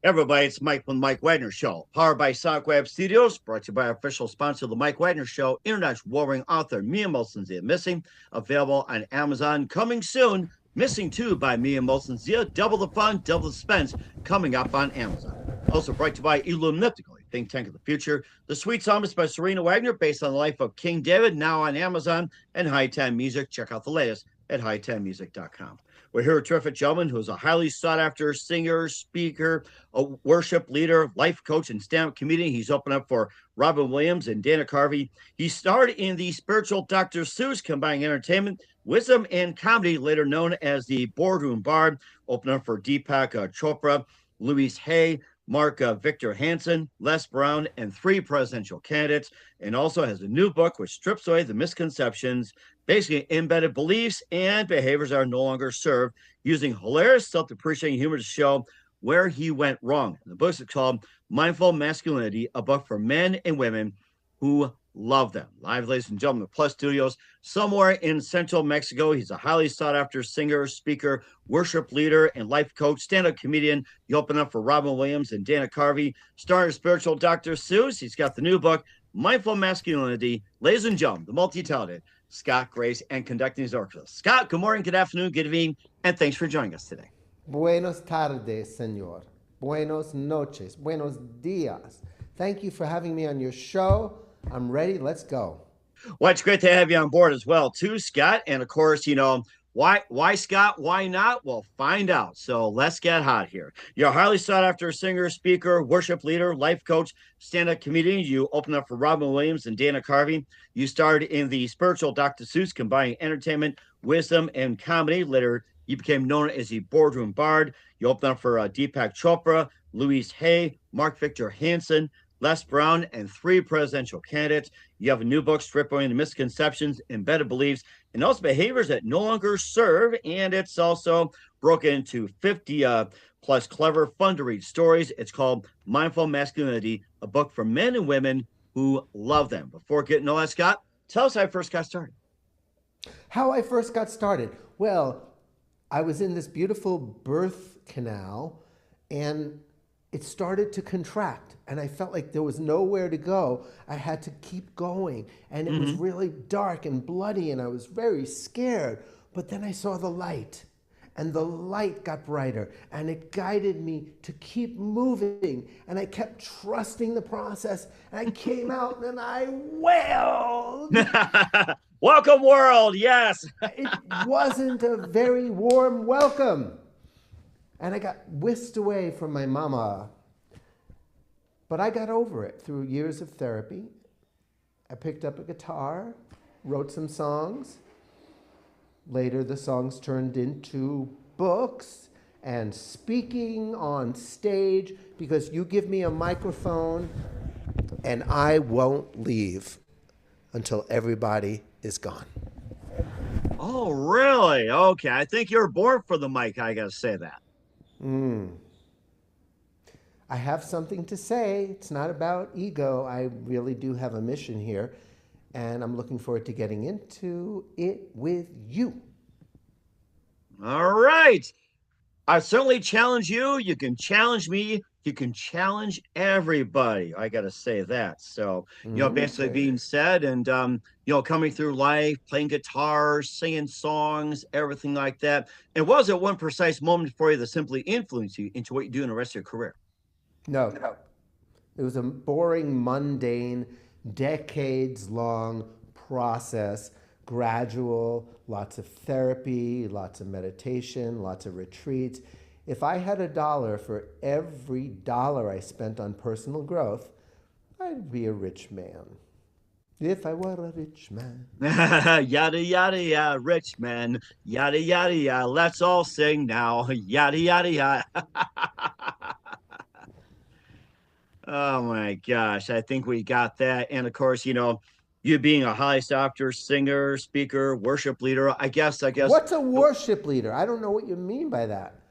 Everybody, it's Mike from the Mike Wagner Show, powered by Sonic Web Studios, brought to you by our official sponsor of the Mike Wagner Show, international warring author Mia Molson Zia Missing, available on Amazon, coming soon. Missing 2 by Mia Molson Zia, double the fun, double the suspense, coming up on Amazon. Also brought to you by Illumniptical, think tank of the future. The Sweet Psalmist by Serena Wagner, based on the life of King David, now on Amazon, and High Time Music. Check out the latest at hightimemusic.com. We're here with a terrific gentleman who's a highly sought-after singer, speaker, a worship leader, life coach, and stand-up comedian. He's opened up for Robin Williams and Dana Carvey. He starred in the spiritual Dr. Seuss, combining entertainment, wisdom, and comedy, later known as the Boardroom Bard. Opened up for Deepak Chopra, Louise Hay, Mark Victor Hansen, Les Brown, and 3 presidential candidates, and also has a new book which strips away the misconceptions, basically embedded beliefs and behaviors that are no longer served, using hilarious, self-depreciating humor to show where he went wrong. The book is called Mindful Masculinity, a book for men and women who love them. Live, ladies and gentlemen, the Plus Studios, somewhere in central Mexico. He's a highly sought-after singer, speaker, worship leader, and life coach, stand-up comedian. He opened up for Robin Williams and Dana Carvey, starring spiritual Dr. Seuss. He's got the new book, Mindful Masculinity. Ladies and gentlemen, the multi-talented Scott Grace, and conducting his orchestra. Scott, good morning, good afternoon, good evening, and thanks for joining us today. Buenos tardes, señor. Buenos noches. Buenos dias. Thank you for having me on your show. I'm ready. Let's go. Well, it's great to have you on board as well, too, Scott. And of course, why Scott? Why not? Well, find out. So let's get hot here. You're a highly sought after singer, speaker, worship leader, life coach, stand-up comedian. You opened up for Robin Williams and Dana Carvey. You starred in the spiritual Dr. Seuss, combining entertainment, wisdom, and comedy. Later, you became known as the Boardroom Bard. You opened up for Deepak Chopra, Louise Hay, Mark Victor Hansen, Les Brown, and 3 presidential candidates. You have a new book, stripping the misconceptions, embedded beliefs, and those behaviors that no longer serve. And it's also broken into 50 plus clever, fun to read stories. It's called Mindful Masculinity, a book for men and women who love them. Before getting all that, Scott, tell us how I first got started. How I first got started? Well, I was in this beautiful birth canal, and it started to contract, and I felt like there was nowhere to go. I had to keep going, and it was really dark and bloody, and I was very scared. But then I saw the light, and the light got brighter, and it guided me to keep moving, and I kept trusting the process, and I came out, and I wailed. Welcome, world. Yes. It wasn't a very warm welcome. And I got whisked away from my mama. But I got over it through years of therapy. I picked up a guitar, wrote some songs. Later, the songs turned into books and speaking on stage, because you give me a microphone and I won't leave until everybody is gone. Oh, really? Okay. I think you're born for the mic. I got to say that. I have something to say. It's not about ego. I really do have a mission here, and I'm looking forward to getting into it with you. All right. I certainly challenge you. You can challenge me. You can challenge everybody. I got to say that. So, basically being said, and, coming through life, playing guitar, singing songs, everything like that. And was it one precise moment for you that simply influenced you into what you do in the rest of your career? No. It was a boring, mundane, decades-long process, gradual, lots of therapy, lots of meditation, lots of retreats. If I had $1 for every dollar I spent on personal growth, I'd be a rich man. If I were a rich man. Yada, yada, yada, rich man. Yada, yada, yada. Let's all sing now. Yada, yada, yada. Oh, my gosh. I think we got that. And, of course, you being a highly sought after singer, speaker, worship leader, I guess. What's a worship leader? I don't know what you mean by that.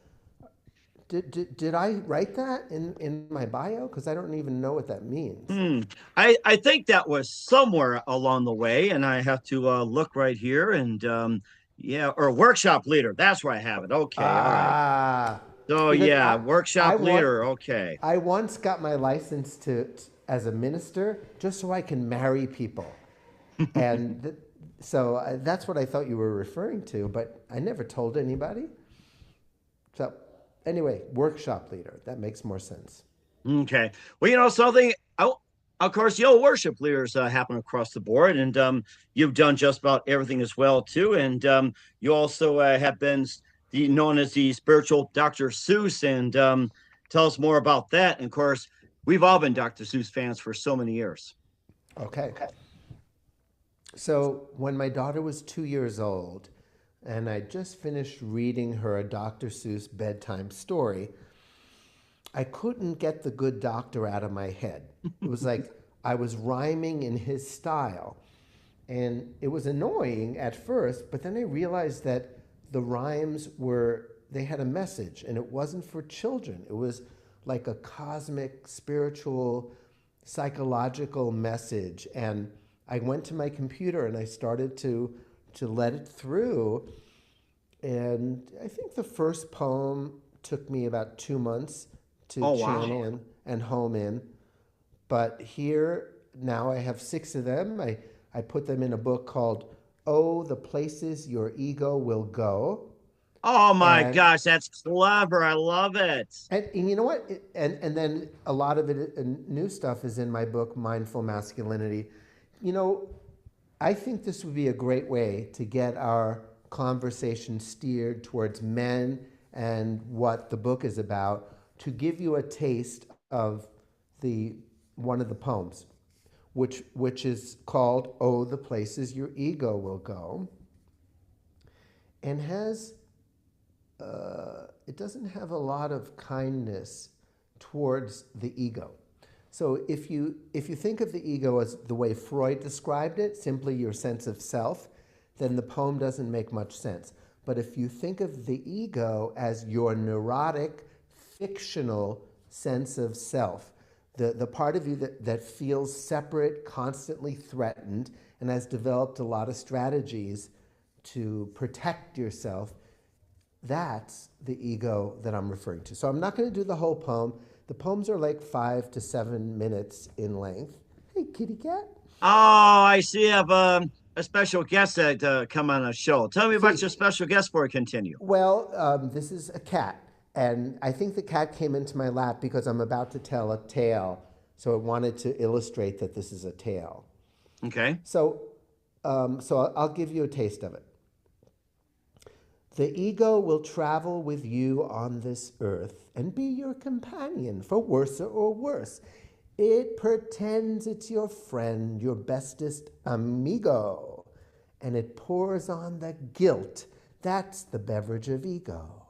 Did I write that in my bio? Because I don't even know what that means. I think that was somewhere along the way, and I have to look right here. And or workshop leader. That's where I have it. Okay. All right. So because yeah, I workshop want leader. Okay. I once got my license to as a minister just so I can marry people, and so that's what I thought you were referring to, but I never told anybody. So anyway, workshop leader, that makes more sense. Okay. Well, something. Oh, of course, worship leaders happen across the board, and you've done just about everything as well too. And you also have been known as the spiritual Dr. Seuss, and tell us more about that. And of course, we've all been Dr. Seuss fans for so many years. Okay. So when my daughter was 2 years old, and I just finished reading her a Dr. Seuss bedtime story, I couldn't get the good doctor out of my head. It was like I was rhyming in his style. And it was annoying at first, but then I realized that the rhymes they had a message, and it wasn't for children. It was like a cosmic, spiritual, psychological message. And I went to my computer and I started to let it through. And I think the first poem took me about 2 months to Oh channel wow. and home in. But here, now I have six of them. I put them in a book called Oh, the Places Your Ego Will Go. Oh my And gosh, that's clever. I love it. and you know what? And then a lot of it, new stuff is in my book, Mindful Masculinity. You know, I think this would be a great way to get our conversation steered towards men and what the book is about, to give you a taste of the one of the poems, which is called "Oh, the Places Your Ego Will Go," and has it doesn't have a lot of kindness towards the ego. So if you think of the ego as the way Freud described it, simply your sense of self, then the poem doesn't make much sense. But if you think of the ego as your neurotic, fictional sense of self, the part of you that feels separate, constantly threatened, and has developed a lot of strategies to protect yourself, that's the ego that I'm referring to. So I'm not going to do the whole poem. The poems are like 5 to 7 minutes in length. Hey, kitty cat. Oh, I see. I have a special guest that come on a show. Tell me about your See, special guest before we continue. well, this is a cat. And I think the cat came into my lap because I'm about to tell a tale. So it wanted to illustrate that this is a tale. Okay. So, I'll give you a taste of it. The ego will travel with you on this earth and be your companion for worse or worse. It pretends it's your friend, your bestest amigo, and it pours on the guilt. That's the beverage of ego.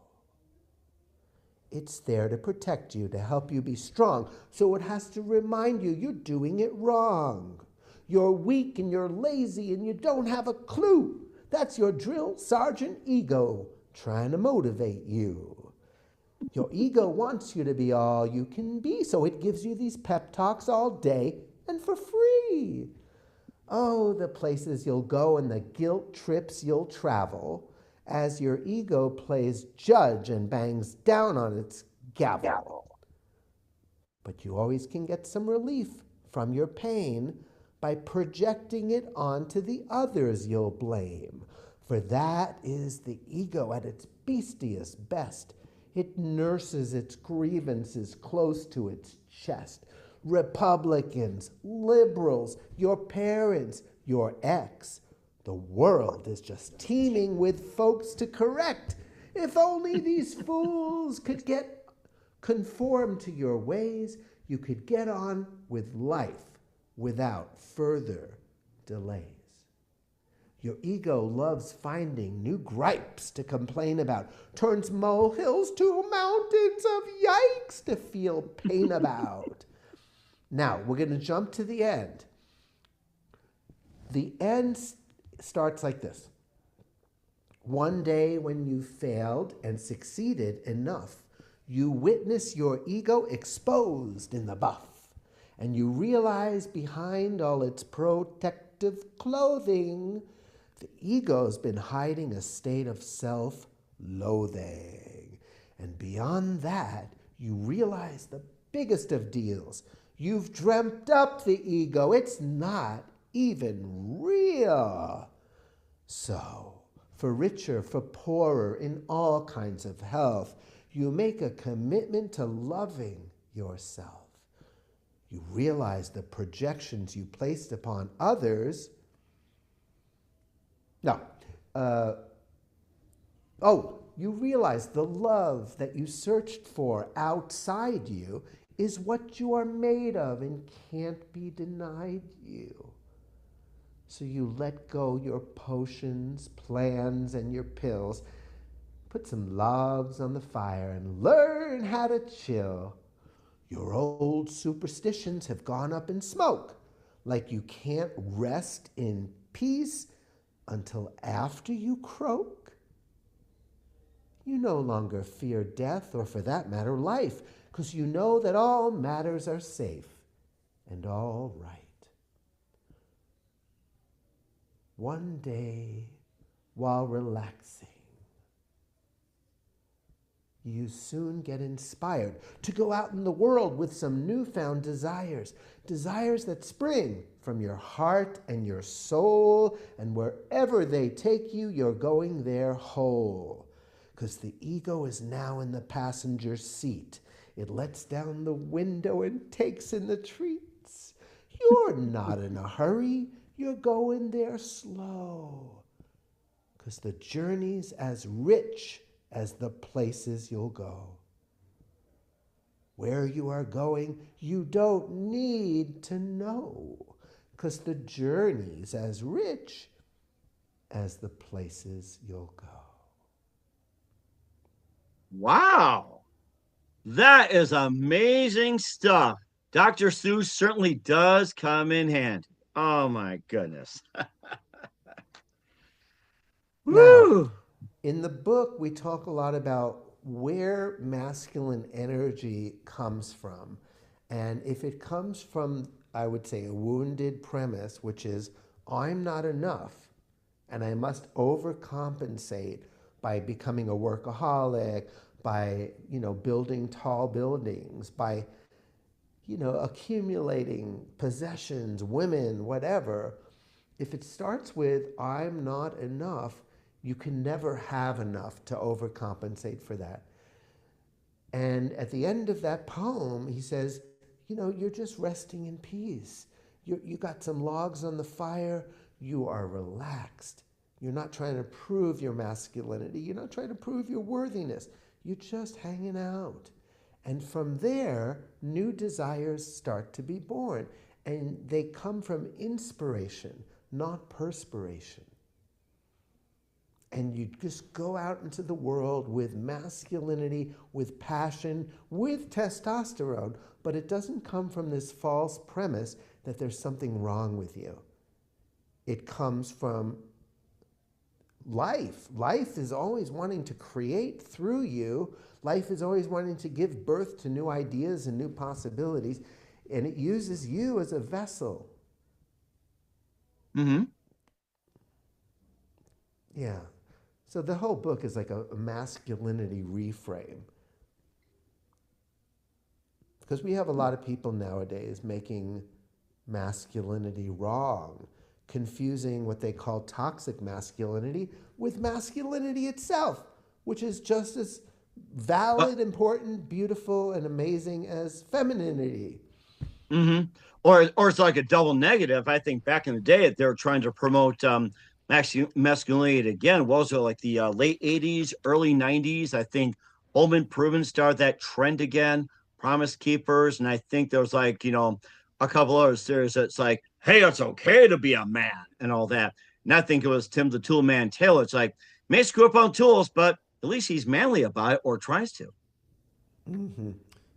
It's there to protect you, to help you be strong. So it has to remind you you're doing it wrong. You're weak and you're lazy and you don't have a clue. That's your drill sergeant ego trying to motivate you. Your ego wants you to be all you can be, so it gives you these pep talks all day and for free. Oh, the places you'll go and the guilt trips you'll travel as your ego plays judge and bangs down on its gavel. But you always can get some relief from your pain by projecting it onto the others you'll blame. For that is the ego at its beastiest best. It nurses its grievances close to its chest. Republicans, liberals, your parents, your ex. The world is just teeming with folks to correct. If only these fools could get conform to your ways, you could get on with life without further delays. Your ego loves finding new gripes to complain about, turns molehills to mountains of yikes to feel pain about. Now, we're going to jump to the end. The end starts like this. One day when you failed and succeeded enough, you witness your ego exposed in the buff, and you realize behind all its protective clothing, the ego's been hiding a state of self-loathing. And beyond that, you realize the biggest of deals. You've dreamt up the ego. It's not even real. So, for richer, for poorer, in all kinds of health, you make a commitment to loving yourself. You realize the projections you placed upon others. No. You realize the love that you searched for outside you is what you are made of and can't be denied you. So you let go your potions, plans, and your pills. Put some logs on the fire and learn how to chill. Your old superstitions have gone up in smoke, like you can't rest in peace until after you croak. You no longer fear death, or for that matter, life, because you know that all matters are safe and all right. One day, while relaxing, you soon get inspired to go out in the world with some newfound desires, desires that spring from your heart and your soul, and wherever they take you, you're going there whole. Because the ego is now in the passenger seat. It lets down the window and takes in the treats. You're not in a hurry. You're going there slow. Because the journey's as rich as the places you'll go. Where you are going, you don't need to know. Because the journey's as rich as the places you'll go. Wow. That is amazing stuff. Dr. Seuss certainly does come in handy. Oh my goodness. Now, Woo! in the book, we talk a lot about where masculine energy comes from. And if it comes from, I would say, a wounded premise, which is, I'm not enough, and I must overcompensate by becoming a workaholic, by, building tall buildings, by, accumulating possessions, women, whatever. If it starts with, I'm not enough, you can never have enough to overcompensate for that. And at the end of that poem, he says, you're just resting in peace. You got some logs on the fire. You are relaxed. You're not trying to prove your masculinity. You're not trying to prove your worthiness. You're just hanging out. And from there, new desires start to be born. And they come from inspiration, not perspiration. And you just go out into the world with masculinity, with passion, with testosterone, but it doesn't come from this false premise that there's something wrong with you. It comes from life. Life is always wanting to create through you. Life is always wanting to give birth to new ideas and new possibilities, and it uses you as a vessel. Mm-hmm. Yeah. So the whole book is like a masculinity reframe. Because we have a lot of people nowadays making masculinity wrong, confusing what they call toxic masculinity with masculinity itself, which is just as valid, important, beautiful, and amazing as femininity. Mm-hmm. Or it's like a double negative. I think back in the day, they were trying to promote masculinity again. What was it, like the late 80s, early 90s? I think Home Improvement started that trend again, Promise Keepers. And I think there was like, a couple other series that's like, hey, it's okay to be a man and all that. And I think it was Tim the Tool Man Taylor. It's like, may screw up on tools, but at least he's manly about it or tries to. Mm-hmm.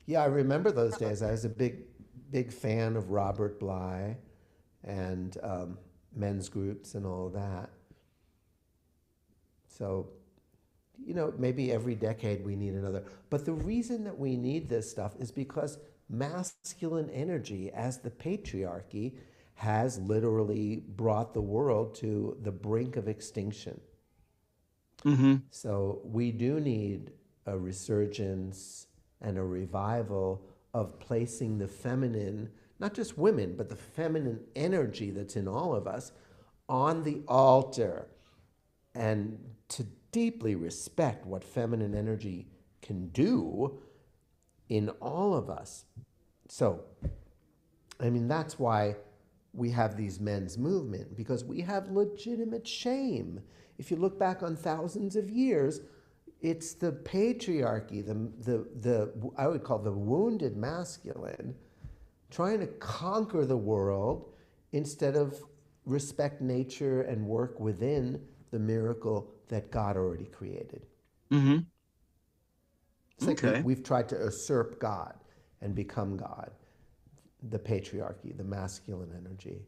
Yeah, I remember those days. I was a big fan of Robert Bly and men's groups and all of that. So, maybe every decade we need another. But the reason that we need this stuff is because masculine energy, as the patriarchy, has literally brought the world to the brink of extinction. Mm-hmm. So we do need a resurgence and a revival of placing the feminine, not just women, but the feminine energy that's in all of us on the altar, and to deeply respect what feminine energy can do in all of us. So, I mean, that's why we have these men's movement, because we have legitimate shame. If you look back on thousands of years, it's the patriarchy, the I would call the wounded masculine, trying to conquer the world instead of respect nature and work within the miracle that God already created. Mm-hmm. It's like we've tried to usurp God and become God, the patriarchy, the masculine energy.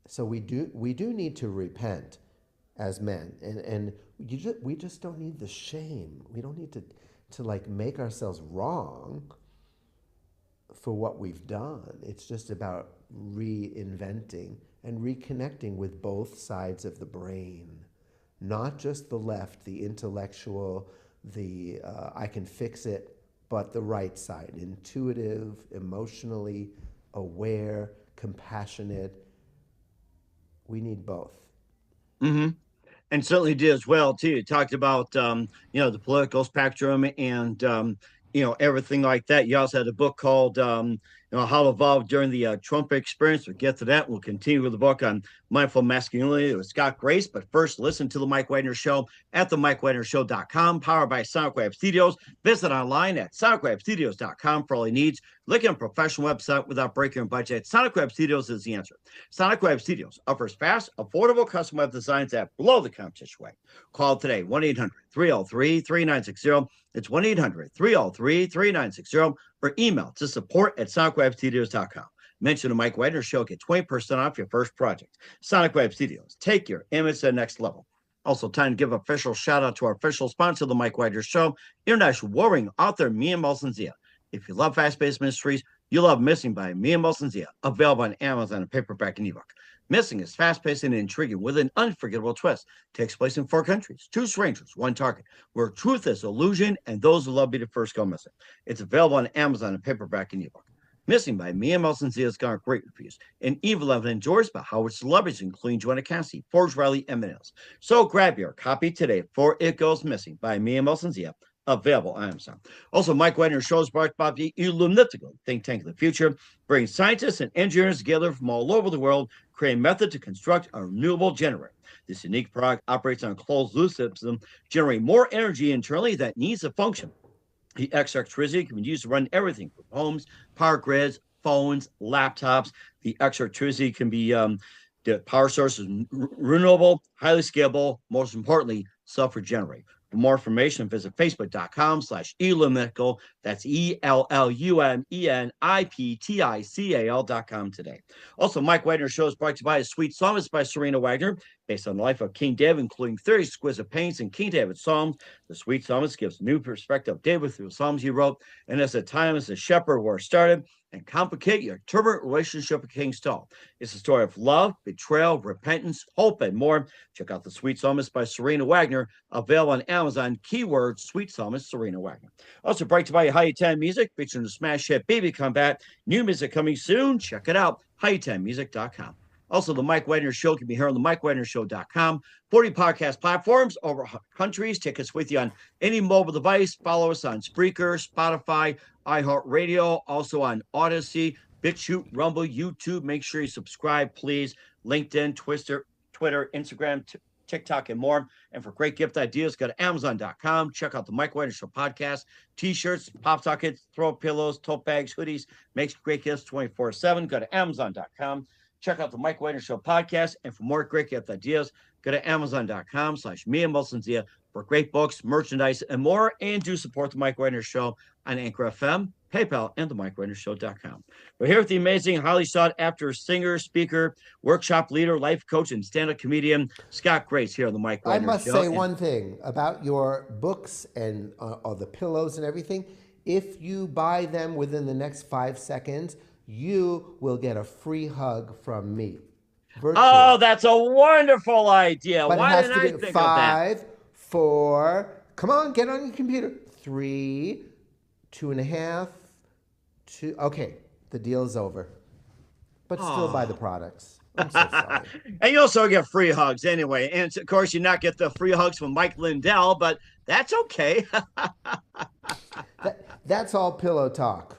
So we do need to repent as men, and we just don't need the shame. We don't need to like make ourselves wrong for what we've done. It's just about reinventing and reconnecting with both sides of the brain, not just the left, the intellectual, the I can fix it, but the right side, intuitive, emotionally aware, compassionate. We need both. Mm-hmm. And certainly did as well too. You talked about the political spectrum and everything like that. You also had a book called How to Evolve During the Trump Experience. We'll get to that. We'll continue with the book on mindful masculinity with Scott Grace. But first, listen to the Mike Wagner Show at themikewagnershow.com, powered by SonicWave Studios. Visit online at sonicwavestudios.com for all your needs. Look at a professional website without breaking your budget. SonicWave Studios is the answer. SonicWave Studios offers fast, affordable custom web designs that blow the competition away. Call today, 1-800-303-3960. It's 1-800-303-3960, or email to support@sonicwavestudios.com. Mention the Mike Wagner Show, get 20% off your first project. Sonic Wave Studios, take your image to the next level. Also, time to give an official shout out to our official sponsor of the Mike Wagner Show, international warring author Mia Molson-Zia. If you love fast-paced mysteries, you love Missing by Mia Molson-Zia, available on Amazon in paperback and ebook. Missing is fast-paced and intriguing with an unforgettable twist. Takes place in 4 countries, 2 strangers, 1 target, where truth is illusion and those who love be the first go missing. It's available on Amazon in paperback and ebook. Missing by Mia Molson-Zia has got great reviews, and Evil Evan enjoys by Howard celebrities, including Joanna Cassidy, Forge Riley, and Manils. So grab your copy today for It Goes Missing by Mia Molson-Zia, available on Amazon. Also, Mike Wagner's show is brought by the Illumnitical think tank of the future, bringing scientists and engineers together from all over the world, creating a method to construct a renewable generator. This unique product operates on a closed-loop system, generating more energy internally that needs to function. The extra electricity can be used to run everything from homes, power grids, phones, laptops. The extra electricity can be the power source is renewable, highly scalable, most importantly, self-regenerate. For more information, visit facebook.com/Illumnitical. That's ELLUMENIPTICAL.com today. Also, Mike Wagner Show is brought to you by Sweet Psalmist by Serena Wagner, based on the life of King David, including 30 exquisite paintings in King David's Psalms. The Sweet Psalmist gives a new perspective of David through the Psalms he wrote, and as a time as a shepherd where it started, and complicate your turbulent relationship with King Saul. It's a story of love, betrayal, repentance, hope, and more. Check out The Sweet Psalmist by Serena Wagner, available on Amazon. Keyword Sweet Psalmist Serena Wagner. Also brought to you by Hi-10 Music, featuring the smash hit Baby Combat. New music coming soon. Check it out. Hi10music.com. Also, the Mike Wagner Show can be heard on the MikeWagnerShow.com. 40 podcast platforms, over countries. Take us with you on any mobile device. Follow us on Spreaker, Spotify, iHeartRadio, also on Odyssey, BitChute, Rumble, YouTube. Make sure you subscribe, please. LinkedIn, Twitter, Instagram, TikTok, and more. And for great gift ideas, go to Amazon.com. Check out the Mike Wagner Show podcast. T-shirts, pop sockets, throw pillows, tote bags, hoodies. Makes great gifts 24/7. Go to Amazon.com. Check out the Mike Wagner Show podcast. And for more great gift ideas, go to Amazon.com/Mia Molson-Zia for great books, merchandise, and more. And do support the Mike Wagner Show on Anchor FM, PayPal, and the MikeWagnerShow.com. We're here with the amazing, highly sought after singer, speaker, workshop leader, life coach, and stand-up comedian, Scott Grace, here on the Mike Wagner Show. I must say one thing about your books and all the pillows and everything. If you buy them within the next 5 seconds, you will get a free hug from me. Virtually. Oh, that's a wonderful idea. But why it has didn't to I be think 5, of that? 4, come on, get on your computer. 3, 2.5, 2. Okay, the deal is over. But still buy the Oh. products. I'm so sorry. And you also get free hugs anyway. And of course, you not get the free hugs from Mike Lindell, but that's okay. That's all pillow talk.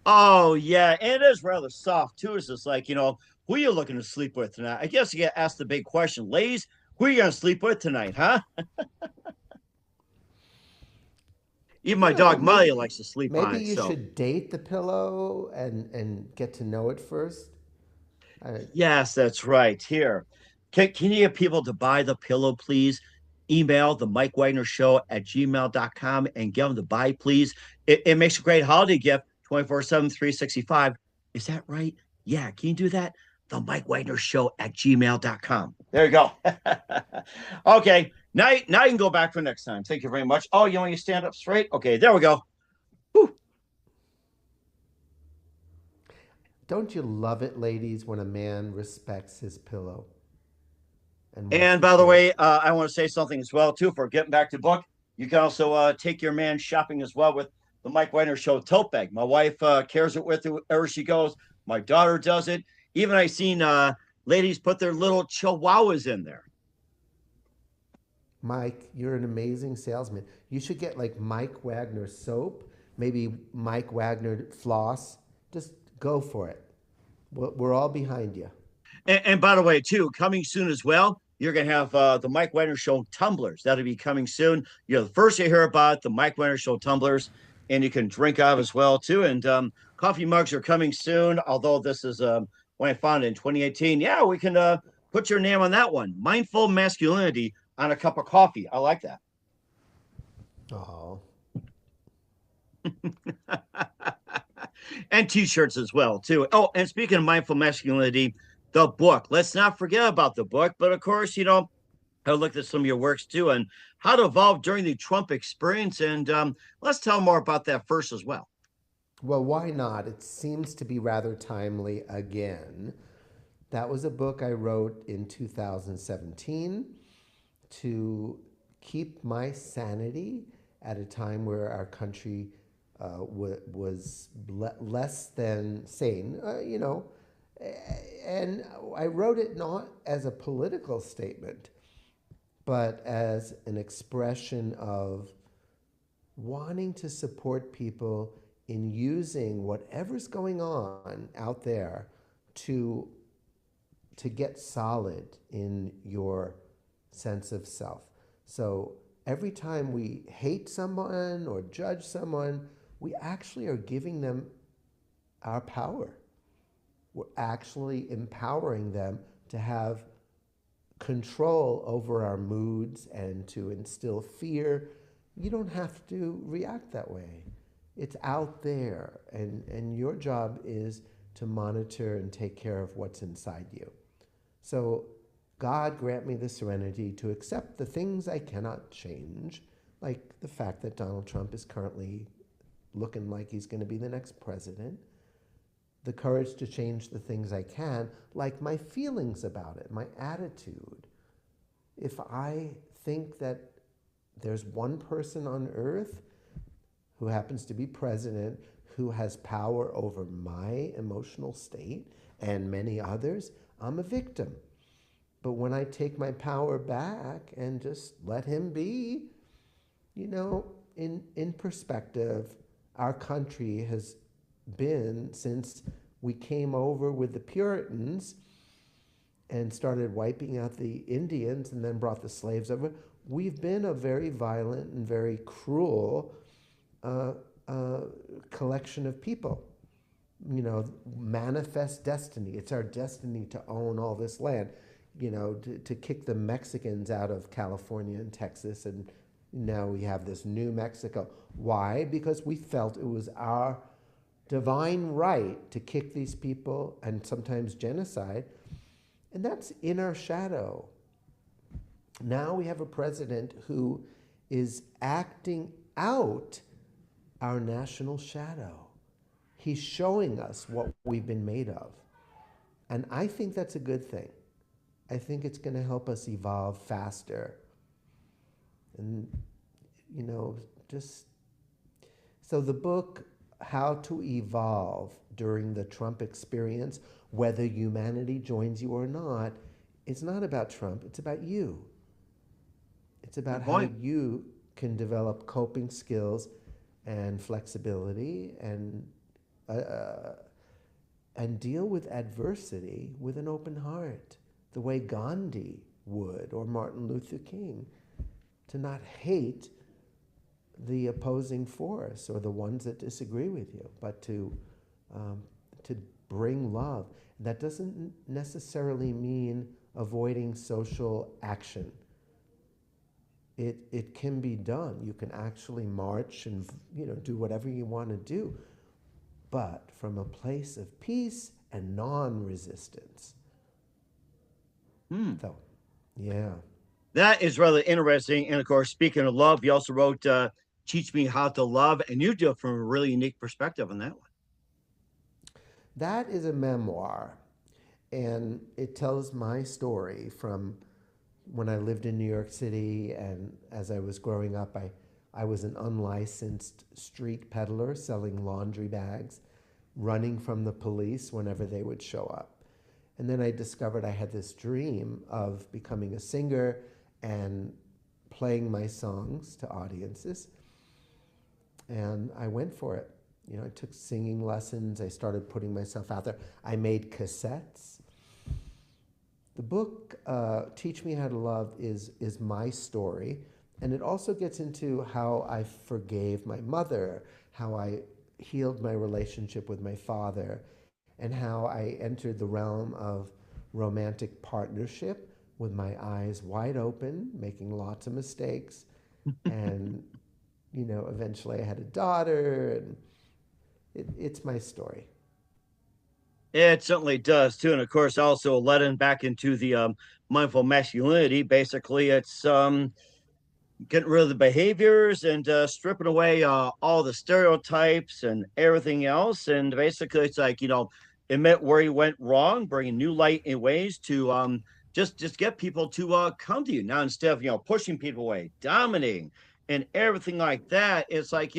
Oh yeah, and it is rather soft too. It's just like, who are you looking to sleep with tonight? I guess you get asked the big question, ladies, who are you gonna sleep with tonight, huh? Even You my know, dog Molly likes to sleep on maybe it. you So should date the pillow and get to know it first. I, yes, that's right. Here. Can you get people to buy the pillow, please? Email the Mike Wagner Show at gmail.com and get them to buy, please. It makes a great holiday gift 24/7, 365. Is that right? Yeah. Can you do that? The Mike Wagner Show at gmail.com. There you go. Okay. Now you can go back for next time. Thank you very much. Oh, you want you stand up straight? Okay. There we go. Whew. don't you love it, ladies, when a man respects his pillow and wants And to by the share it? way, I want to say something as well too. For getting back to book, you can also take your man shopping as well with the Mike Weiner Show tote bag. My wife carries it with her wherever she goes. My daughter does it. Even I seen ladies put their little chihuahuas in there. Mike, you're an amazing salesman. You should get like Mike Wagner soap, maybe Mike Wagner floss. Just go for it. We're all behind you. And by the way, too, coming soon as well, you're going to have the Mike Weiner Show tumblers. That'll be coming soon. You're the first to hear about the Mike Weiner Show tumblers, and you can drink out as well, too. And coffee mugs are coming soon, although this is when I found it in 2018. Yeah, we can put your name on that one. Mindful masculinity on a cup of coffee. I like that. Oh, And t-shirts as well too. Oh, and speaking of mindful masculinity, the book. Let's not forget about the book. But of course, I looked at some of your works too and how to evolve during the Trump experience. And let's tell more about that first as well. well, why not? It seems to be rather timely again. That was a book I wrote in 2017 to keep my sanity at a time where our country was less than sane, And I wrote it not as a political statement, but as an expression of wanting to support people in using whatever's going on out there to get solid in your sense of self. So every time we hate someone or judge someone, we actually are giving them our power. We're actually empowering them to have control over our moods and to instill fear. You don't have to react that way. It's out there, and your job is to monitor and take care of what's inside you. So, God grant me the serenity to accept the things I cannot change, like the fact that Donald Trump is currently looking like he's going to be the next president. The courage to change the things I can, like my feelings about it, my attitude. If I think that there's one person on earth who happens to be president who has power over my emotional state and many others, I'm a victim. But when I take my power back and just let him be, in perspective, our country has been, since we came over with the Puritans and started wiping out the Indians and then brought the slaves over, we've been a very violent and very cruel collection of people. Manifest destiny. It's our destiny to own all this land. To kick the Mexicans out of California and Texas, and now we have this new Mexico. Why? Because we felt it was our divine right to kick these people and sometimes genocide, and that's in our shadow. Now we have a president who is acting out our national shadow. He's showing us what we've been made of. And I think that's a good thing. I think it's going to help us evolve faster. And, just So the book, How to Evolve During the Trump Experience, whether humanity joins you or not, it's not about Trump, it's about you. It's about Good how point. you can develop coping skills and flexibility uh, and deal with adversity with an open heart, the way Gandhi would or Martin Luther King, to not hate the opposing force or the ones that disagree with you, but to bring love. That doesn't necessarily mean avoiding social action. It can be done. You can actually march and do whatever you want to do, but from a place of peace and non-resistance. Hmm. So, yeah. That is rather interesting. And of course, speaking of love, you also wrote Teach Me How to Love, and you do it from a really unique perspective on that one. That is a memoir, and it tells my story from when I lived in New York City, and as I was growing up, I was an unlicensed street peddler selling laundry bags, running from the police whenever they would show up. And then I discovered I had this dream of becoming a singer and playing my songs to audiences. And I went for it. I took singing lessons. I started putting myself out there. I made cassettes. The book, Teach Me How to Love, is my story. And it also gets into how I forgave my mother, how I healed my relationship with my father, and how I entered the realm of romantic partnership with my eyes wide open, making lots of mistakes. And, eventually I had a daughter, and it's my story. It certainly does too, and of course, also led in back into the mindful masculinity. Basically, it's getting rid of the behaviors and stripping away all the stereotypes and everything else. And basically, it's like admit where you went wrong, bringing new light in ways to just get people to come to you now instead of pushing people away, dominating, and everything like that. It's like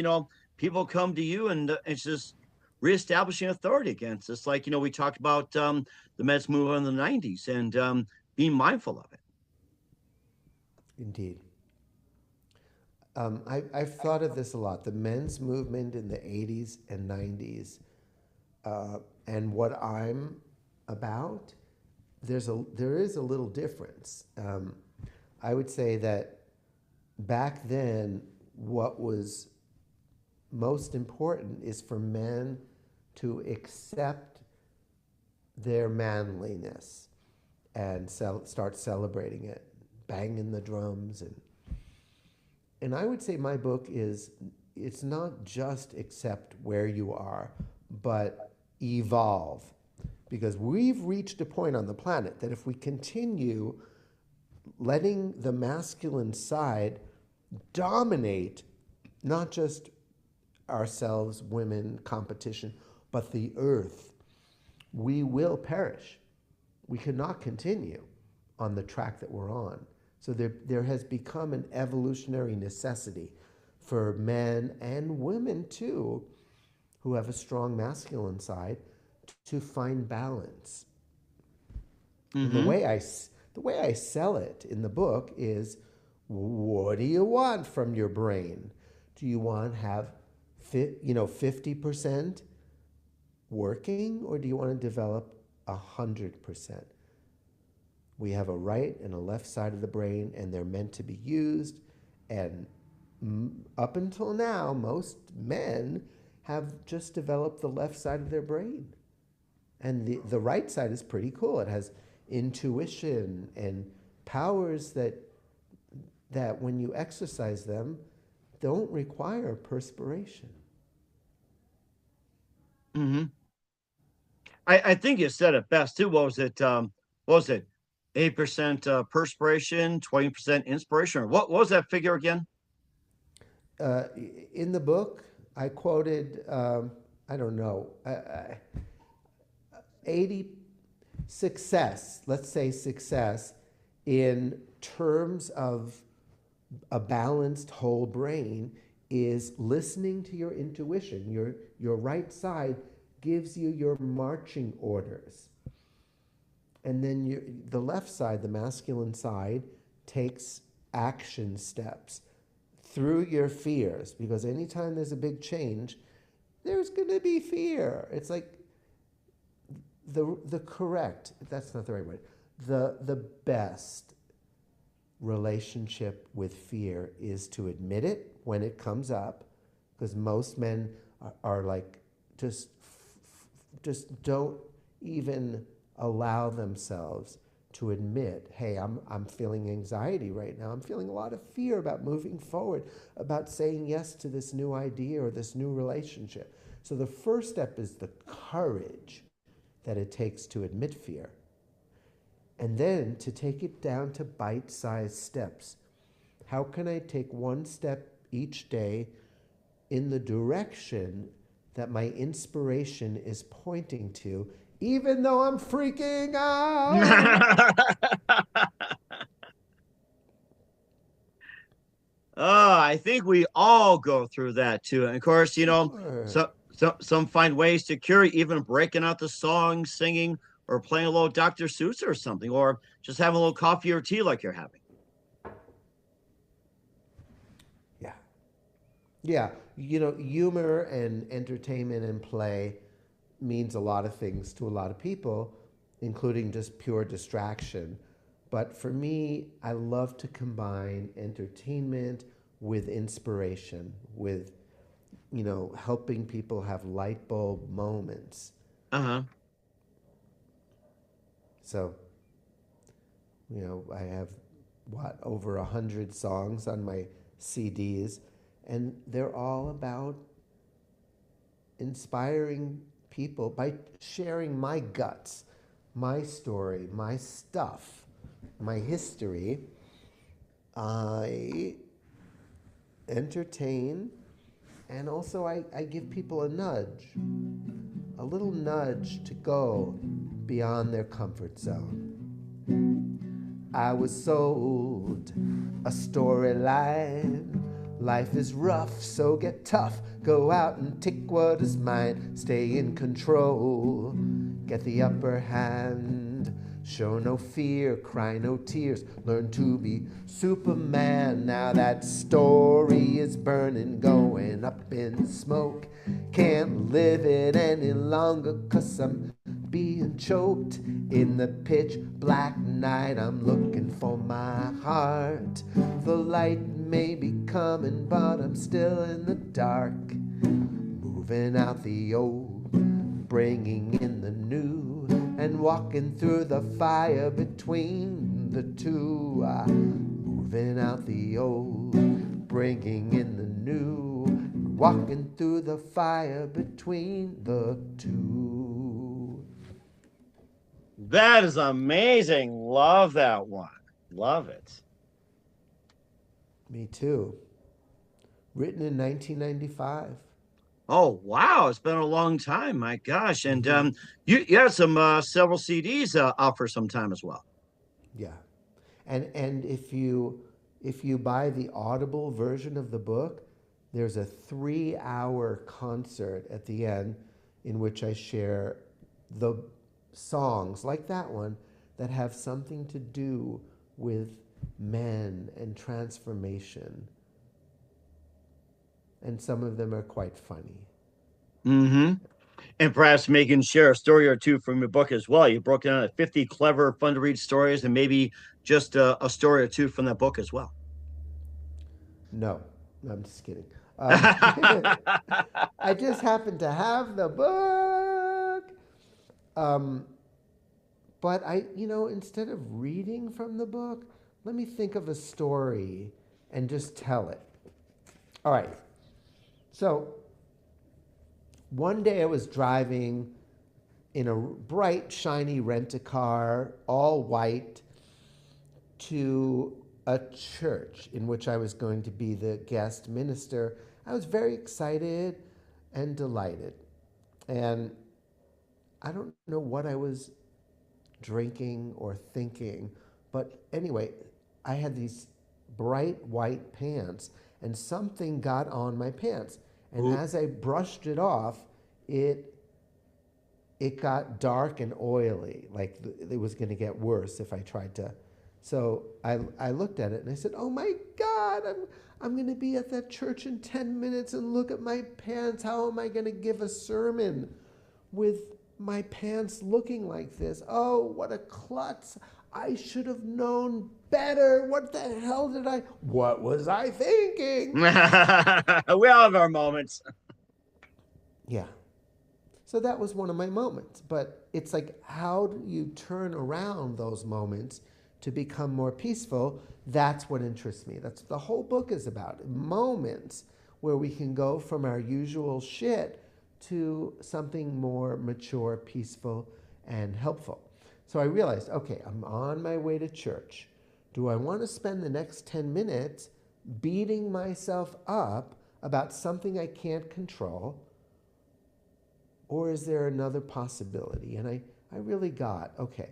people come to you, and it's just reestablishing authority against. It's like we talked about the men's movement in the '90s and being mindful of it. Indeed. I've thought of this a lot. The men's movement in the 80s and 90s, and what I'm about, there is a little difference. I would say that back then, what was most important is for men to accept their manliness and start celebrating it, banging the drums. And I would say my book it's not just accept where you are, but evolve. Because we've reached a point on the planet that if we continue letting the masculine side dominate not just ourselves, women, competition, but the earth, we will perish. We cannot continue on the track that we're on. So there has become an evolutionary necessity for men and women too, who have a strong masculine side, to find balance. And Mm-hmm. the way I sell it in the book is, what do you want from your brain? Do you want to have 50% working, or do you want to develop 100%? We have a right and a left side of the brain, and they're meant to be used. And up until now, most men have just developed the left side of their brain. And the right side is pretty cool. It has intuition and powers that when you exercise them, don't require perspiration. Mm-hmm. I think you said it best too. What was it? What was it? 8% perspiration, 20% inspiration. Or what was that figure again? Uh, in the book, I quoted, I don't know, 80 success, let's say success, in terms of a balanced whole brain is listening to your intuition. Your right side gives you your marching orders. And then the left side, the masculine side, takes action steps through your fears. Because anytime there's a big change, there's going to be fear. It's like the correct, that's not the right word, the best relationship with fear is to admit it when it comes up, because most men are like, just don't even allow themselves to admit, hey, I'm feeling anxiety right now. I'm feeling a lot of fear about moving forward, about saying yes to this new idea or this new relationship. So the first step is the courage that it takes to admit fear. And then to take it down to bite-sized steps. How can I take one step each day in the direction that my inspiration is pointing to, even though I'm freaking out? Oh, I think we all go through that too. And of course, Sure. some find ways to cure it, even breaking out the song, singing, or playing a little Dr. Seuss or something, or just having a little coffee or tea like you're having. Yeah. Yeah. Humor and entertainment and play means a lot of things to a lot of people, including just pure distraction. But for me, I love to combine entertainment with inspiration, with, helping people have light bulb moments. Uh-huh. So, I have over 100 songs on my CDs, and they're all about inspiring people by sharing my guts, my story, my stuff, my history. I entertain, and also I give people a little nudge to go beyond their comfort zone. I was sold a storyline. Life is rough, so get tough. Go out and take what is mine. Stay in control. Get the upper hand. Show no fear, cry no tears. Learn to be Superman. Now that story is burning, going up in smoke. Can't live it any longer, 'cause I'm being choked in the pitch black night. I'm looking for my heart. The light may be coming, but I'm still in the dark. Moving out the old, bringing in the new, and walking through the fire between the two. Moving out the old, bringing in the new, walking through the fire between the two. That is amazing. Love that one. Love it. Me too. Written in 1995. Oh wow, it's been a long time. My gosh. And you had some several CDs out for some time as well. Yeah. And if you buy the Audible version of the book, there's a 3-hour concert at the end in which I share the songs like that one that have something to do with men and transformation. And some of them are quite funny. Mm-hmm. And perhaps Megan share a story or two from your book as well. You broke down 50 clever, fun to read stories, and maybe just a story or two from that book as well. No, I'm just kidding. I just happen to have the book. Um, but instead of reading from the book, let me think of a story and just tell it. All right. So one day I was driving in a bright, shiny rent-a-car, all white, to a church in which I was going to be the guest minister. I was very excited and delighted. And I don't know what I was drinking or thinking, but anyway, I had these bright white pants, and something got on my pants. And Ooh. as I brushed it off, it got dark and oily, like it was going to get worse if I tried to. So I looked at it and I said, "Oh my God, I'm going to be at that church in 10 minutes and look at my pants. How am I going to give a sermon with my pants looking like this? Oh, what a klutz. I should have known better. What the hell what was I thinking?" We all have our moments. Yeah. So that was one of my moments. But it's like, how do you turn around those moments to become more peaceful? That's what interests me. That's what the whole book is about. Moments where we can go from our usual shit to something more mature, peaceful, and helpful. So I realized, okay, I'm on my way to church. Do I want to spend the next 10 minutes beating myself up about something I can't control? Or is there another possibility? And I really got, okay,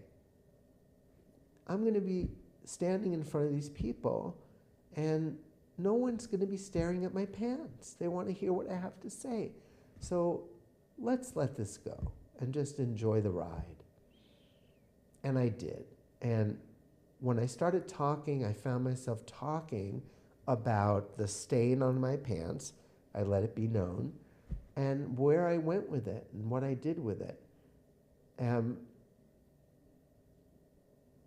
I'm going to be standing in front of these people and no one's going to be staring at my pants. They want to hear what I have to say. So let's let this go and just enjoy the ride. And I did. And when I started talking, I found myself talking about the stain on my pants. I let it be known. And where I went with it and what I did with it.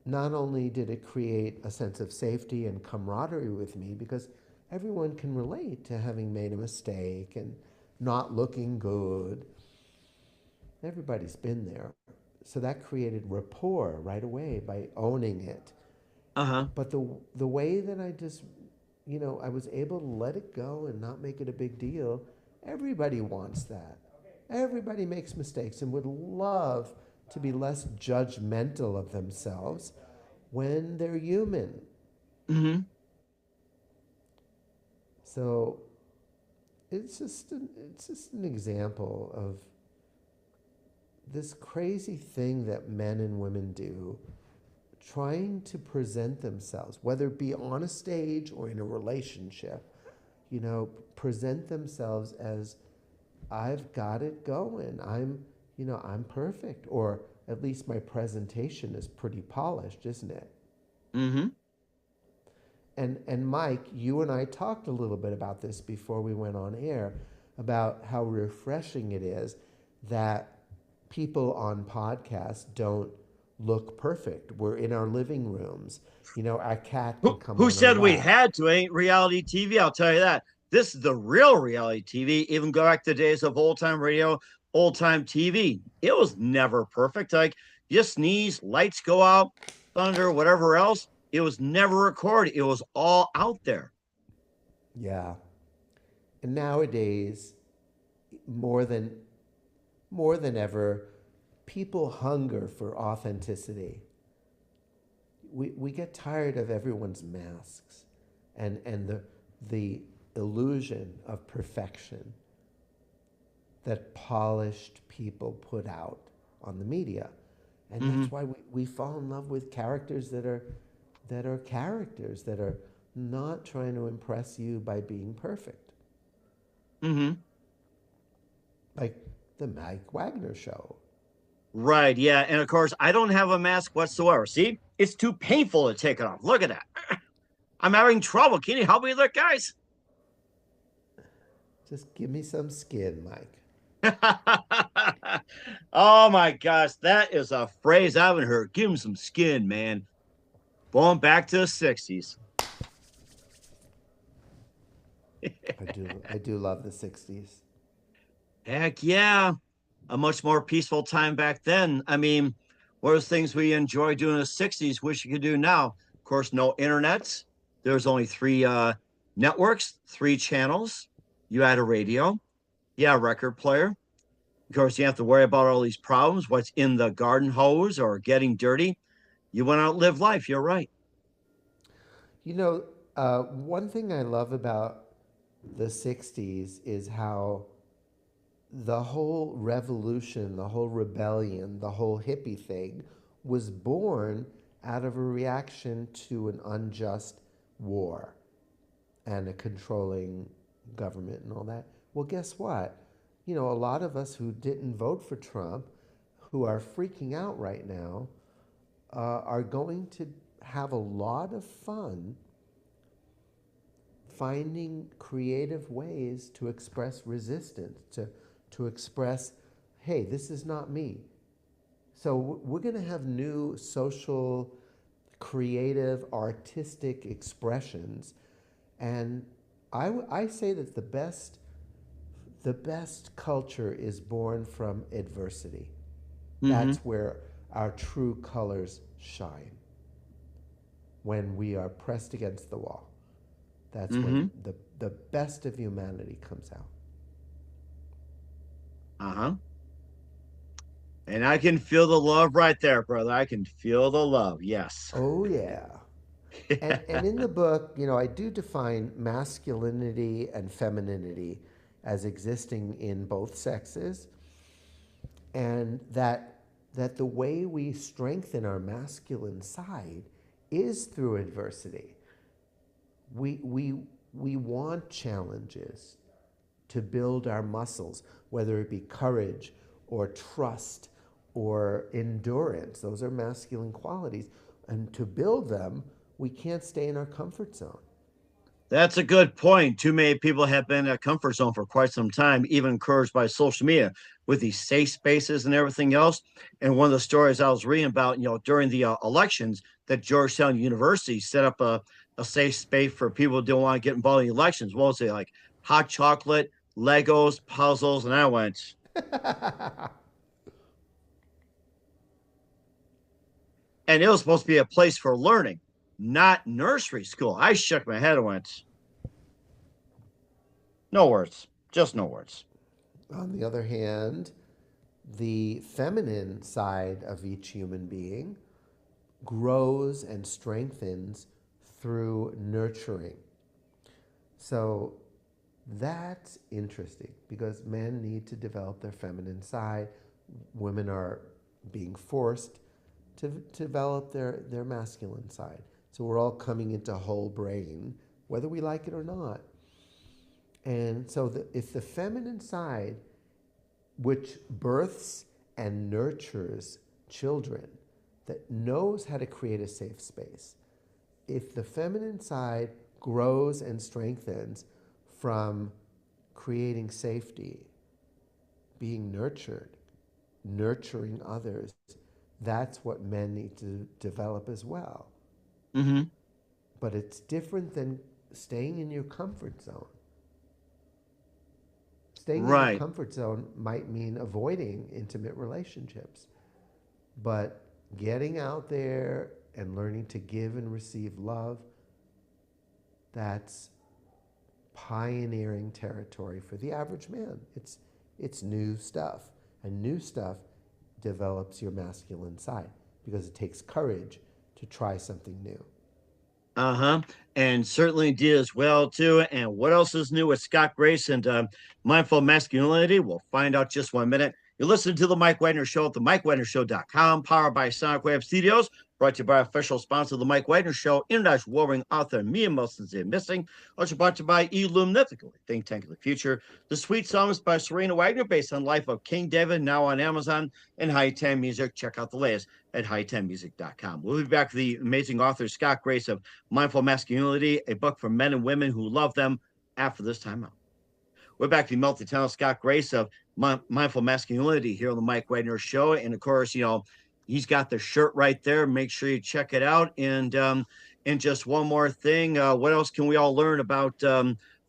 Not only did it create a sense of safety and camaraderie with me, because everyone can relate to having made a mistake and not looking good. Everybody's been there. So that created rapport right away by owning it. Uh-huh. But the way that I just, I was able to let it go and not make it a big deal, everybody wants that. Everybody makes mistakes and would love to be less judgmental of themselves when they're human. Mm-hmm. So it's just an example of this crazy thing that men and women do, trying to present themselves, whether it be on a stage or in a relationship, present themselves as, I've got it going. I'm perfect, or at least my presentation is pretty polished, isn't it? Mm-hmm. And Mike, you and I talked a little bit about this before we went on air, about how refreshing it is that people on podcasts don't look perfect. We're in our living rooms. Our cat can come Who on our said we lap. had to? Ain't reality TV, I'll tell you that. This is the real reality TV. Even go back to the days of old time radio, old time TV. It was never perfect. Like, you sneeze, lights go out, thunder, whatever else. It was never recorded. It was all out there. Yeah. And nowadays, more than ever, people hunger for authenticity. We get tired of everyone's masks and the illusion of perfection that polished people put out on the media. And that's why we fall in love with characters that are characters that are not trying to impress you by being perfect. Mm-hmm. Like the Mike Wagner show. Right. Yeah. And of course, I don't have a mask whatsoever. See, it's too painful to take it off. Look at that. I'm having trouble. Can you help me look, guys? Just give me some skin, Mike. Oh my gosh, that is a phrase I haven't heard. Give him some skin, man. Going back to the 60s. I do love the 60s. Heck yeah. A much more peaceful time back then. I mean, what are things we enjoyed doing in the 60s, wish you could do now? Of course, no internets. There's only three networks, three channels. You had a radio. Yeah, a record player. Of course, you have to worry about all these problems, what's in the garden hose or getting dirty. You went out and lived life. You're right. One thing I love about the 60s is how the whole revolution, the whole rebellion, the whole hippie thing was born out of a reaction to an unjust war. and a controlling government and all that. Well, guess what? You know, a lot of us who didn't vote for Trump, who are freaking out right now, are going to have a lot of fun finding creative ways to express resistance, to express, hey, this is not me. So we're going to have new social, creative, artistic expressions. And I say that the best culture is born from adversity. Mm-hmm. That's where our true colors shine. When we are pressed against the wall, that's Mm-hmm. when the best of humanity comes out. Uh-huh. And I can feel the love right there, brother. I can feel the love. Yes. Oh, yeah. And in the book, you know, I do define masculinity and femininity as existing in both sexes, and that the way we strengthen our masculine side is through adversity. We want challenges to build our muscles, whether it be courage or trust or endurance. Those are masculine qualities. And to build them, we can't stay in our comfort zone. That's a good point. Too many people have been in a comfort zone for quite some time, even encouraged by social media with these safe spaces and everything else. And one of the stories I was reading about, during the elections, that Georgetown University set up a safe space for people who don't want to get involved in elections. What was it like? Hot chocolate, Legos, puzzles, and I went. And it was supposed to be a place for learning, not nursery school. I shook my head and went, no words, just no words. On the other hand, the feminine side of each human being grows and strengthens through nurturing. So that's interesting because men need to develop their feminine side. Women are being forced to develop their masculine side. So we're all coming into whole brain, whether we like it or not. And so if the feminine side, which births and nurtures children, that knows how to create a safe space, if the feminine side grows and strengthens from creating safety, being nurtured, nurturing others, that's what men need to develop as well. Mm-hmm. But it's different than staying in your comfort zone. Staying in your Right. comfort zone might mean avoiding intimate relationships, but getting out there and learning to give and receive love, that's pioneering territory for the average man. It's new stuff, and new stuff develops your masculine side because it takes courage to try something new. Uh-huh. And certainly did as well too. And what else is new with Scott Grace and mindful masculinity? We'll find out just 1 minute. You listen to the Mike Wagner Show at the MikeWagnerShow.com, powered by Sonic Wave Studios, brought to you by official sponsor of the Mike Wagner Show, international warring author Mia Wilson's Missing. Also brought to you by Elum Mythical, think tank of the future. The Sweet Psalms by Serena Wagner, based on life of King David, now on Amazon and High 10 Music. Check out the latest at high10music.com. We'll be back with the amazing author Scott Grace of Mindful Masculinity, a book for men and women who love them after this time out. We're back to the multi-talented Scott Grace of Mindful Masculinity here on the Mike Wagner Show. And of course, he's got the shirt right there. Make sure you check it out. And just one more thing, what else can we all learn about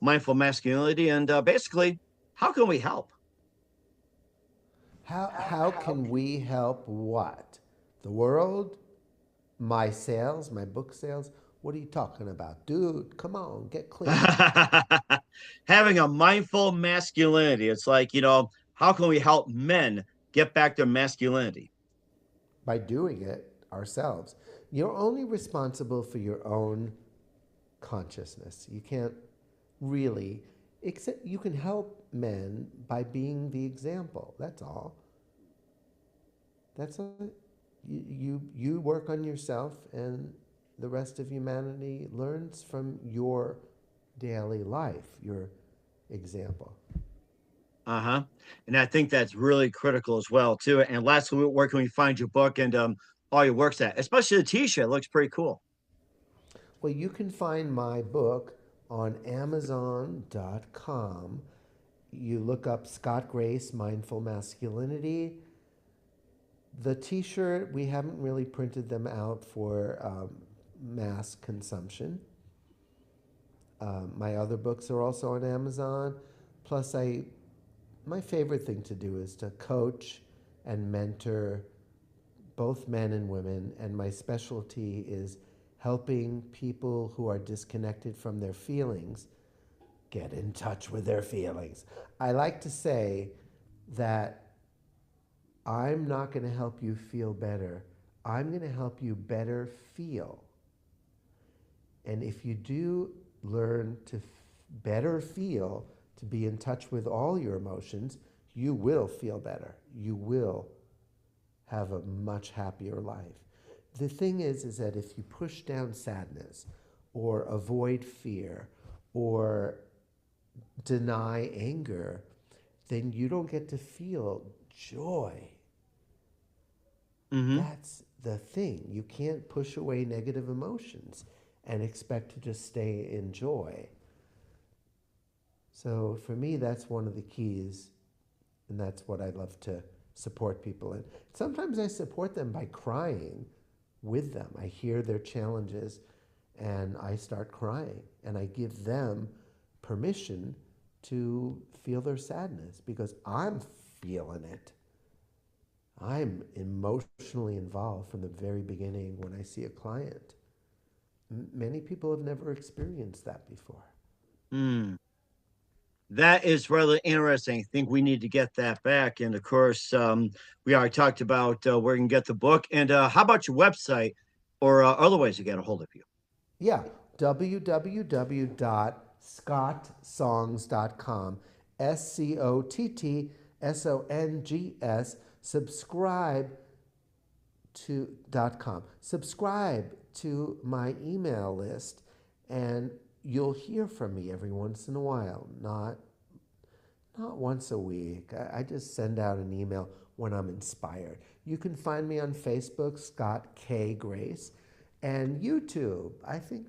mindful masculinity? And basically, how can we help? How can we help what? The world? My sales? My book sales? What are you talking about? Dude, come on, get clear. Having a mindful masculinity. It's like, how can we help men get back their masculinity? By doing it ourselves. You're only responsible for your own consciousness. You can't really, except you can help men by being the example. That's all. That's all. You work on yourself, and the rest of humanity learns from your daily life, your example. Uh-huh. And I think that's really critical as well, too. And lastly, where can we find your book and all your works at? Especially the t-shirt. It looks pretty cool. Well, you can find my book on Amazon.com. You look up Scott Grace, Mindful Masculinity. The t shirt, we haven't really printed them out for mass consumption. My other books are also on Amazon. Plus, my favorite thing to do is to coach and mentor both men and women, and my specialty is helping people who are disconnected from their feelings get in touch with their feelings. I like to say that I'm not going to help you feel better. I'm going to help you better feel. And if you do learn to better feel, to be in touch with all your emotions, you will feel better. You will have a much happier life. The thing is that if you push down sadness or avoid fear or deny anger, then you don't get to feel joy. Mm-hmm. That's the thing. You can't push away negative emotions and expect to just stay in joy. So for me, that's one of the keys, and that's what I love to support people in. Sometimes I support them by crying with them. I hear their challenges and I start crying, and I give them permission to feel their sadness because I'm feeling it. I'm emotionally involved from the very beginning when I see a client. Many people have never experienced that before. Mm. That is rather interesting. I think we need to get that back. And of course, we already talked about where you can get the book. And how about your website or other ways to get a hold of you? Yeah, www.scottsongs.com. SCOTTSONGS. Subscribe.com. Subscribe to my email list, and you'll hear from me every once in a while. Not once a week. I just send out an email when I'm inspired. You can find me on Facebook, Scott K. Grace, and YouTube. I think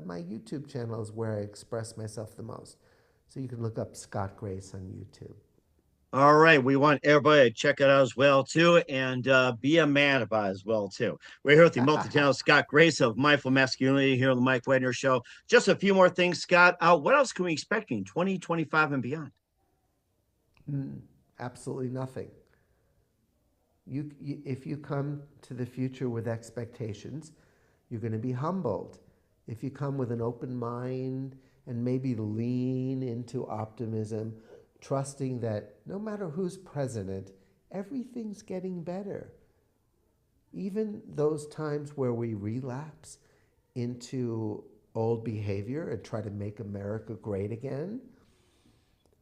my YouTube channel is where I express myself the most. So you can look up Scott Grace on YouTube. All right, we want everybody to check it out as well too, and be a man about it as well too. We're here with the multi-talented Scott Grace of Mindful Masculinity here on the Mike Wagner Show. Just a few more things, Scott. What else can we expect in 2025 and beyond? Absolutely nothing. If you come to the future with expectations, you're going to be humbled. If you come with an open mind and maybe lean into optimism, trusting that no matter who's president, everything's getting better. Even those times where we relapse into old behavior and try to make America great again,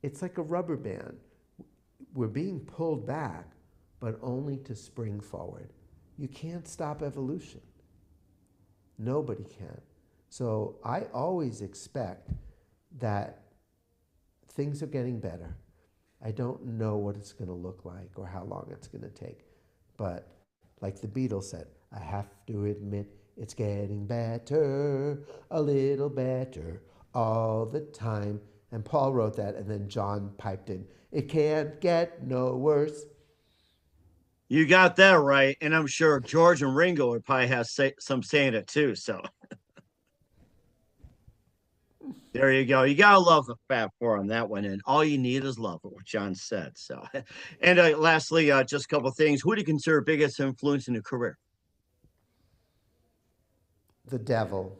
it's like a rubber band. We're being pulled back, but only to spring forward. You can't stop evolution. Nobody can. So I always expect that things are getting better. I don't know what it's going to look like or how long it's going to take. But like the Beatles said, I have to admit it's getting better, a little better all the time. And Paul wrote that, and then John piped in, it can't get no worse. You got that right, and I'm sure George and Ringo would probably have some saying it too. So there you go. You gotta love the Fat Four on that one, and all you need is love, what John said. So, and lastly, just a couple of things. Who do you consider biggest influence in your career? The devil.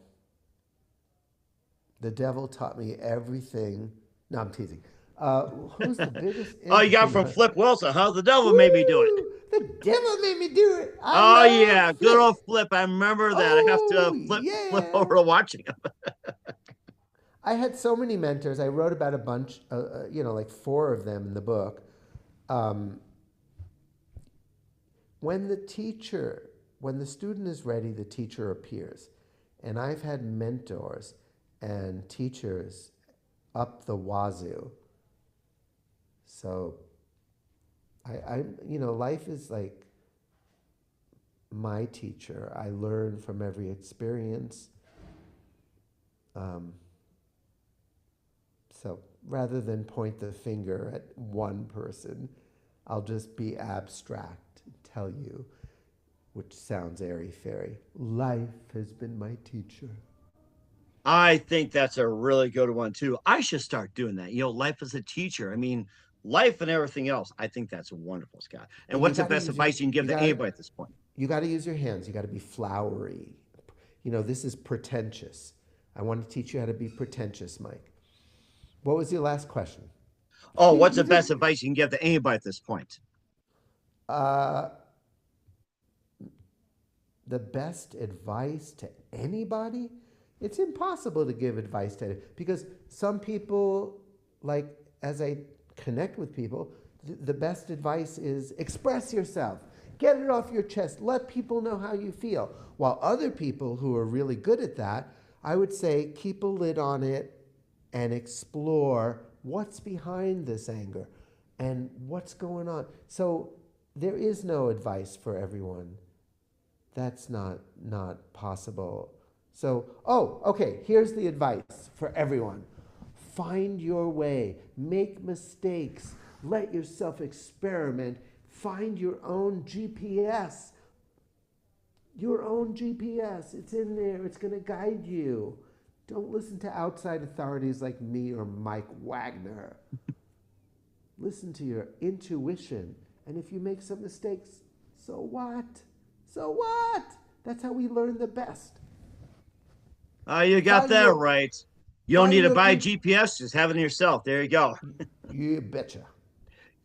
The devil taught me everything. No, I'm teasing. Who's the biggest? Oh, you got from Flip Wilson, huh? The devil made me do it. The devil made me do it. Oh I love yeah, good Flip. old Flip. I remember that. I have Oh to flip yeah. over to watching him. I had so many mentors. I wrote about a bunch, like four of them in the book. Um, when the student is ready, the teacher appears. And I've had mentors, and teachers up the wazoo. So life is like my teacher. I learn from every experience. So rather than point the finger at one person, I'll just be abstract and tell you, which sounds airy-fairy. Life has been my teacher. I think that's a really good one too. I should start doing that. Life as a teacher. I mean, life and everything else. I think that's wonderful, Scott. And But you what's the got to best use your, advice you can give you to got anybody at this point? you got to use your hands. You got to be flowery. This is pretentious. I want to teach you how to be pretentious, Mike. What was your last question? Oh, You, what's you the best did. advice you can give to anybody at this point? Uh, the best advice to anybody? It's impossible to give advice to because some people, like as I connect with people, the best advice is express yourself. Get it off your chest. Let people know how you feel. While other people who are really good at that, I would say keep a lid on it and explore what's behind this anger and what's going on. So there is no advice for everyone. That's not possible. So, okay, here's the advice for everyone. Find your way, make mistakes, let yourself experiment, find your own GPS. Your own GPS, it's in there, it's going to guide you. Don't listen to outside authorities like me or Mike Wagner. Listen to your intuition. And if you make some mistakes, so what? So what? That's how we learn the best. You got Find that your, right. You don't need find to your, buy you, GPS, just have it in yourself. There you go. you betcha.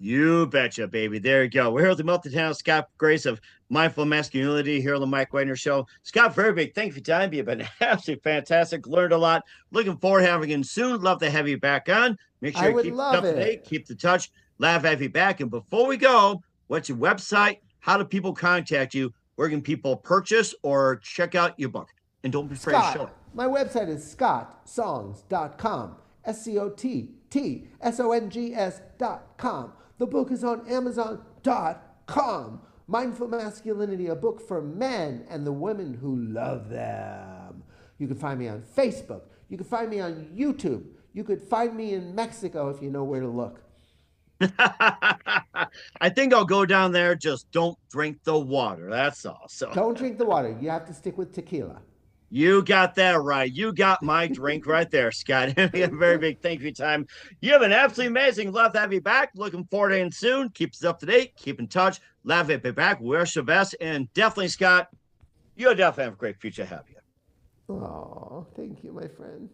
You betcha, baby. There you go. We're here with the multi-talented Scott Grace of Mindful Masculinity here on the Mike Wagner Show. Scott, very big thank you for your time. You've been absolutely fantastic. Learned a lot. Looking forward to having you soon. Love to have you back on. Make I sure you would keep it love up to date, it. keep the touch. Love to have you back. And before we go, what's your website? How do people contact you? Where can people purchase or check out your book? And don't be afraid to show it. Scott, my website is scottsongs.com. SCOTTSONGS.com. The book is on Amazon.com. Mindful Masculinity, a book for men and the women who love them. You can find me on Facebook. You can find me on YouTube. You could find me in Mexico if you know where to look. I think I'll go down there. Just don't drink the water. That's all. So Don't drink the water. You have to stick with tequila. you got that right. You got my drink right there, Scott. A very big thank you for your time. You have an absolutely amazing. Love to have you back. Looking forward to it soon. Keep us up to date. Keep in touch. Love to have you back. Wear your best. And definitely, Scott, you'll definitely have a great future ahead of you. Oh, thank you, my friend.